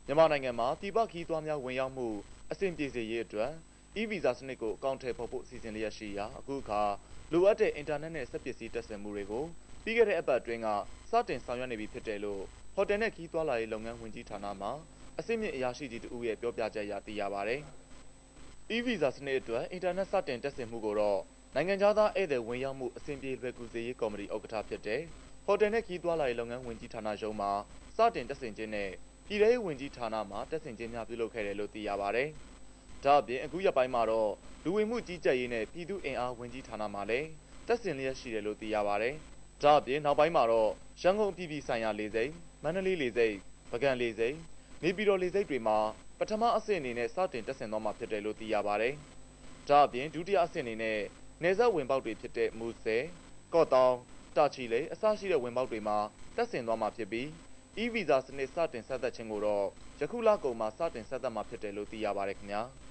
မြန်မာနိုင်ငံမှာပြည်ပခီးသွားများဝင်ရောက်မှုအဆင်ပြေစေရေးအတွက် e-visa စနစ်ကိုအကောင့်ထဲပေါ်ဖို့စီစဉ်လျက်ရှိရာအခုအခါလိုအပ်တဲ့အင်တာနက်နဲ့စက်ပစ္စည်းတပ်ဆင်မှုတွေကိုပြီးခဲ့တဲ့အပတ်အတွင်းကစတင်ဆောင်ရွက်နေပြီဖြစ်တယ်လို့ဟိုတယ်နဲ့ခီးသွားလာရေးလုပ်ငန်းဝင်ကြီးဌာနမှအစိမ့်မြင့်အရာရှိကြီးတဦးရဲ့ပြောပြချက်အရသိရပါတယ်။ e-visa စနစ်အတွက်အင်တာနက်စတင်တပ်ဆင်မှုကိုတော့နိုင်ငံခြားသားဧည့်သည်ဝင်ရောက်မှုအဆင်ပြေလွယ်ကူစေရေးကော်မတီဥက္ကဋ္ဌဖြစ်တဲ့ဟိုတယ်နဲ့ခီးသွားလာရေးလုပ်ငန်းဝင်ကြီးဌာနရုံးမှာစတင်တပ်ဆင်ခြင်းနဲ့ပြည်ထောင်စုဝန်ကြီးဌာနမှတပ်ဆင်ခြင်းများပြုလုပ်ခဲ့တယ်လို့သိရပါတယ်။ဒါ့အပြင်အခုရက်ပိုင်းမှာတော့လူဝင်မှုကြီးကြပ်ရေးနဲ့ပြည်သူ့အင်အားဝန်ကြီးဌာနမှလည်းတပ်ဆင်လျက်ရှိတယ်လို့သိရပါတယ်။ဒါ့အပြင်နောက်ပိုင်းမှာတော့ရန်ကုန်ပြည်ဆိုင်ရာလေဆိပ်၊မန္တလေးလေဆိပ်၊ပုဂံလေဆိပ်၊နေပြည်တော်လေဆိပ်တွေမှာပထမအဆင့်အနေနဲ့စတင်တပ်ဆင်သွားမှာဖြစ်တယ်လို့သိရပါတယ်။ဒါ့အပြင်ဒုတိယအဆင့်အနေနဲ့နယ်စပ်ဝင်ပေါက်တွေဖြစ်တဲ့မူဆယ်၊ကော့သောင်း၊တာချီလိတ်အစရှိတဲ့ဝင်ပေါက်တွေမှာတပ်ဆင်သွားမှာဖြစ်ပြီးe-visa စနစ်စတင်စမ်းသပ်ခြင်းကိုတော့ယခုလကုန်မှာစတင်စမ်းသပ်မှာဖြစ်တယ်လို့သိရပါတယ်ခင်ဗျာ။